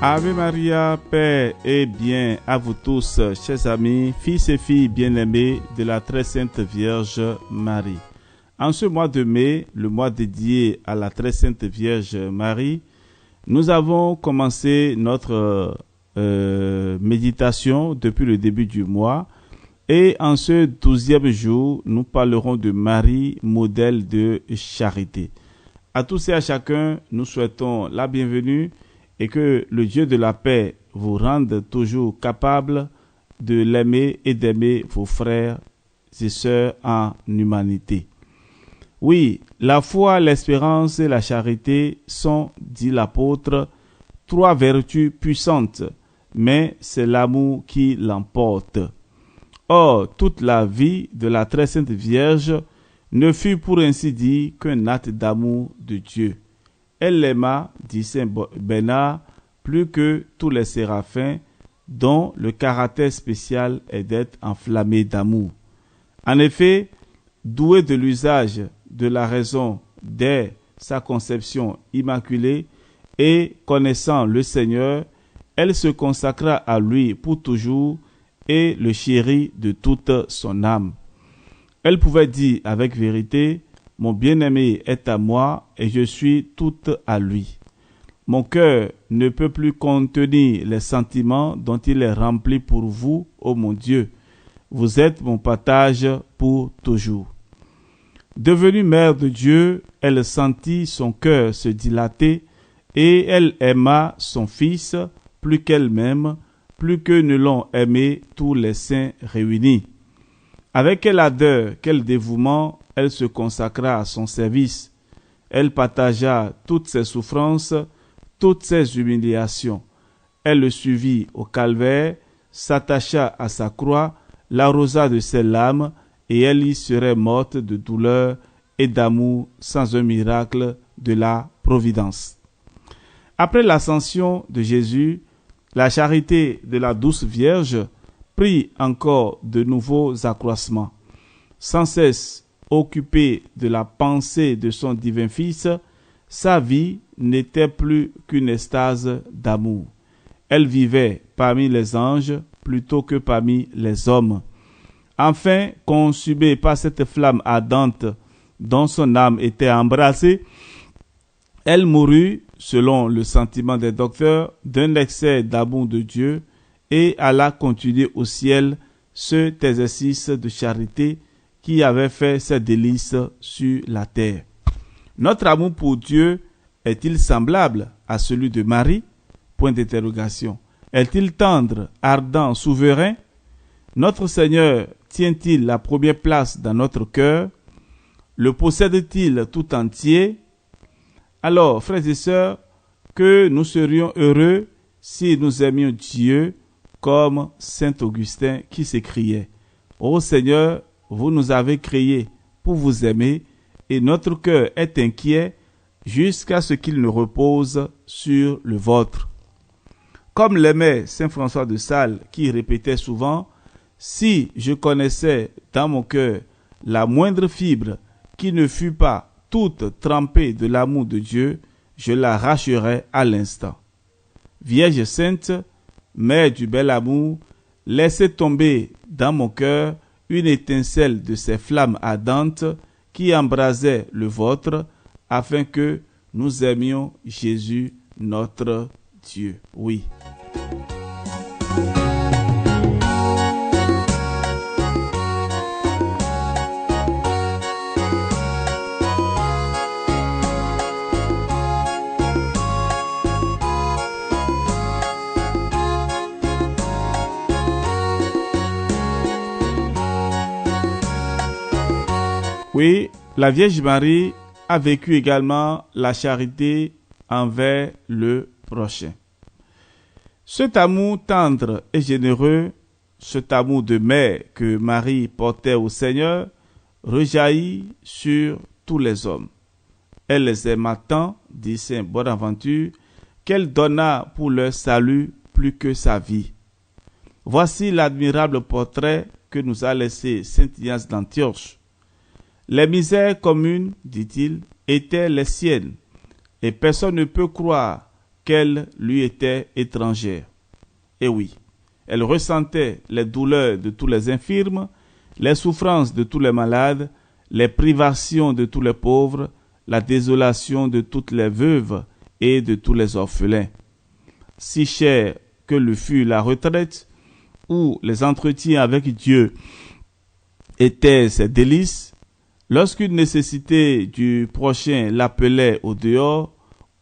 Ave Maria, paix et bien à vous tous, chers amis, fils et filles bien-aimés de la très sainte Vierge Marie. En ce mois de mai, le mois dédié à la très sainte Vierge Marie, nous avons commencé notre méditation depuis le début du mois. Et en ce 12e jour, nous parlerons de Marie, modèle de charité. À tous et à chacun, nous souhaitons la bienvenue et que le Dieu de la paix vous rende toujours capable de l'aimer et d'aimer vos frères et sœurs en humanité. Oui, la foi, l'espérance et la charité sont, dit l'apôtre, trois vertus puissantes, mais c'est l'amour qui l'emporte. Or, toute la vie de la très sainte Vierge ne fut pour ainsi dire qu'un acte d'amour de Dieu. Elle l'aima, dit saint Bernard, plus que tous les séraphins, dont le caractère spécial est d'être enflammé d'amour. En effet, douée de l'usage de la raison dès sa conception immaculée et connaissant le Seigneur, elle se consacra à lui pour toujours et le chérit de toute son âme. Elle pouvait dire avec vérité: mon bien-aimé est à moi et je suis toute à lui. Mon cœur ne peut plus contenir les sentiments dont il est rempli pour vous, ô mon Dieu. Vous êtes mon partage pour toujours. Devenue mère de Dieu, elle sentit son cœur se dilater et elle aima son Fils plus qu'elle-même, plus que ne l'ont aimé tous les saints réunis. Avec quelle ardeur, quel dévouement, elle se consacra à son service. Elle partagea toutes ses souffrances, toutes ses humiliations. Elle le suivit au calvaire, s'attacha à sa croix, l'arrosa de ses larmes, et elle y serait morte de douleur et d'amour sans un miracle de la providence. Après l'ascension de Jésus, la charité de la douce Vierge prit encore de nouveaux accroissements. Sans cesse occupée de la pensée de son divin Fils, sa vie n'était plus qu'une extase d'amour. Elle vivait parmi les anges plutôt que parmi les hommes. Enfin, consumée par cette flamme ardente dont son âme était embrassée, elle mourut, selon le sentiment des docteurs, d'un excès d'amour de Dieu et alla continuer au ciel cet exercice de charité qui avait fait ses délices sur la terre. Notre amour pour Dieu est-il semblable à celui de Marie? Point d'interrogation. Est-il tendre, ardent, souverain? Notre Seigneur tient-il la première place dans notre cœur? Le possède-t-il tout entier? Alors, frères et sœurs, que nous serions heureux si nous aimions Dieu comme saint Augustin qui s'écriait: ô Seigneur, vous nous avez créés pour vous aimer et notre cœur est inquiet jusqu'à ce qu'il ne repose sur le vôtre. Comme l'aimait saint François de Sales qui répétait souvent: si je connaissais dans mon cœur la moindre fibre qui ne fût pas toute trempée de l'amour de Dieu, je l'arracherais à l'instant. Vierge sainte, mère du bel amour, laissez tomber dans mon cœur une étincelle de ces flammes ardentes qui embrasaient le vôtre, afin que nous aimions Jésus notre Dieu. Oui. Oui, la Vierge Marie a vécu également la charité envers le prochain. Cet amour tendre et généreux, cet amour de mère que Marie portait au Seigneur, rejaillit sur tous les hommes. Elle les aima tant, dit saint Bonaventure, qu'elle donna pour leur salut plus que sa vie. Voici l'admirable portrait que nous a laissé saint Ignace d'Antioche. Les misères communes, dit-il, étaient les siennes, et personne ne peut croire qu'elle lui était étrangère. Et oui, elle ressentait les douleurs de tous les infirmes, les souffrances de tous les malades, les privations de tous les pauvres, la désolation de toutes les veuves et de tous les orphelins. Si chère que le fut la retraite, où les entretiens avec Dieu étaient ses délices, lorsqu'une nécessité du prochain l'appelait au dehors,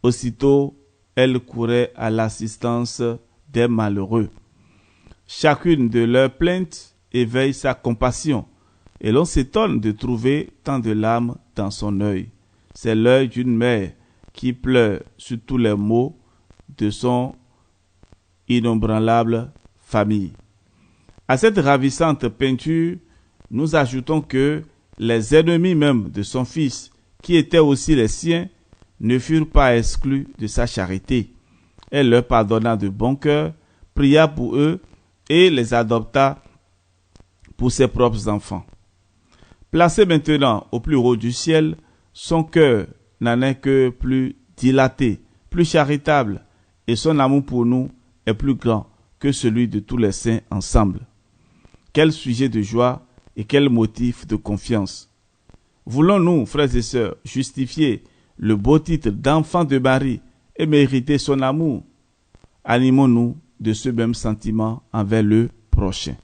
aussitôt elle courait à l'assistance des malheureux. Chacune de leurs plaintes éveille sa compassion, et l'on s'étonne de trouver tant de larmes dans son œil. C'est l'œil d'une mère qui pleure sur tous les maux de son inébranlable famille. À cette ravissante peinture, nous ajoutons que les ennemis même de son fils, qui étaient aussi les siens, ne furent pas exclus de sa charité. Elle leur pardonna de bon cœur, pria pour eux et les adopta pour ses propres enfants. Placé maintenant au plus haut du ciel, son cœur n'en est que plus dilaté, plus charitable, et son amour pour nous est plus grand que celui de tous les saints ensemble. Quel sujet de joie et quel motif de confiance! Voulons-nous, frères et sœurs, justifier le beau titre d'enfant de Marie et mériter son amour? Animons-nous de ce même sentiment envers le prochain.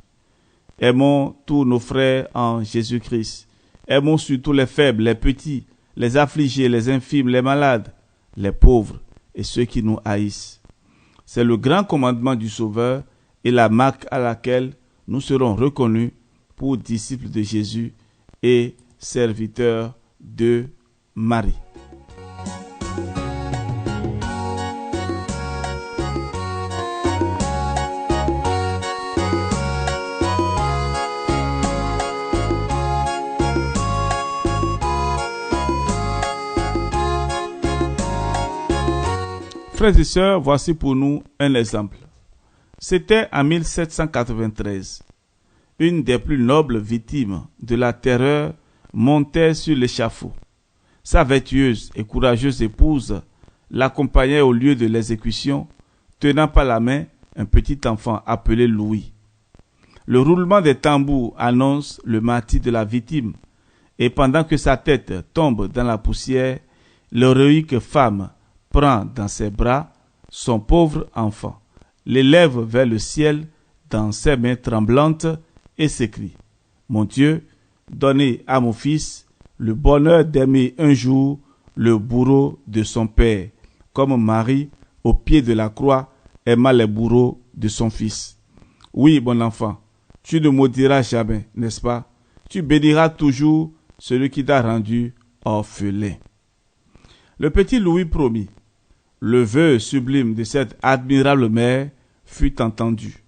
Aimons tous nos frères en Jésus-Christ. Aimons surtout les faibles, les petits, les affligés, les infirmes, les malades, les pauvres et ceux qui nous haïssent. C'est le grand commandement du Sauveur et la marque à laquelle nous serons reconnus pour disciples de Jésus et serviteurs de Marie. Frères et sœurs, voici pour nous un exemple. C'était en 1793. Une des plus nobles victimes de la terreur montait sur l'échafaud. Sa vertueuse et courageuse épouse l'accompagnait au lieu de l'exécution, tenant par la main un petit enfant appelé Louis. Le roulement des tambours annonce le martyre de la victime, et pendant que sa tête tombe dans la poussière, l'héroïque femme prend dans ses bras son pauvre enfant, l'élève vers le ciel dans ses mains tremblantes et s'écrie: « Mon Dieu, donnez à mon fils le bonheur d'aimer un jour le bourreau de son père, comme Marie, au pied de la croix, aima les bourreaux de son fils. Oui, mon enfant, tu ne maudiras jamais, n'est-ce pas? Tu béniras toujours celui qui t'a rendu orphelin. » Le petit Louis promit. Le vœu sublime de cette admirable mère fut entendu.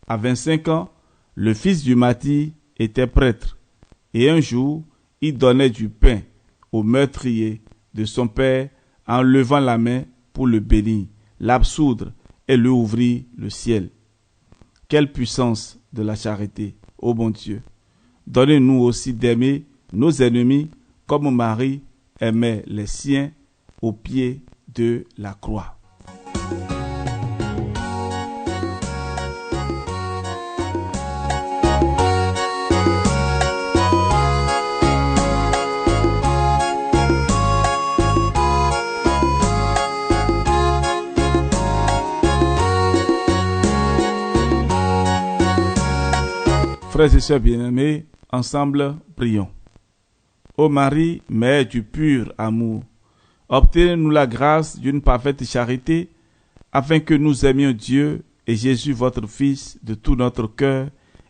À 25 ans, le fils du martyr était prêtre, et un jour, il donnait du pain au meurtrier de son père en levant la main pour le bénir, l'absoudre et lui ouvrir le ciel. Quelle puissance de la charité, ô bon Dieu! Donnez-nous aussi d'aimer nos ennemis comme Marie aimait les siens au pied de la croix. Frères et sœurs bien-aimés, ensemble, prions. Ô Marie, mère du pur amour, obtenez-nous la grâce d'une parfaite charité, afin que nous aimions Dieu et Jésus votre Fils de tout notre cœur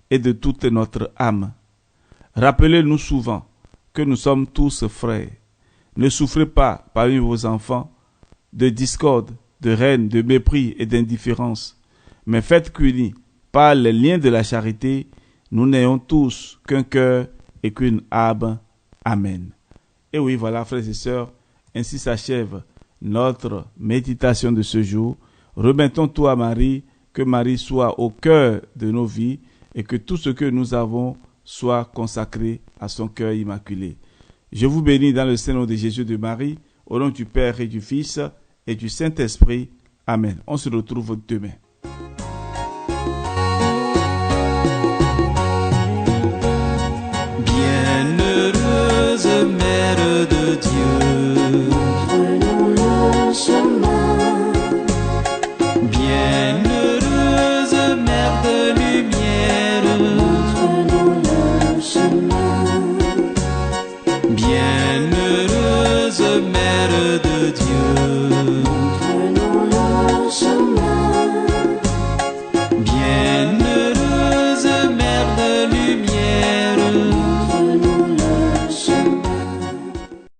et de toute notre âme. Rappelez-nous souvent que nous sommes tous frères. Ne souffrez pas parmi vos enfants de discorde, de haine, de mépris et d'indifférence, mais faites qu'unis par les liens de la charité, nous n'ayons tous qu'un cœur et qu'une âme. Amen. Et oui, voilà, frères et sœurs, ainsi s'achève notre méditation de ce jour. Remettons tout à Marie, que Marie soit au cœur de nos vies et que tout ce que nous avons soit consacré à son cœur immaculé. Je vous bénis dans le Saint-Nom de Jésus de Marie, au nom du Père et du Fils et du Saint-Esprit. Amen. On se retrouve demain.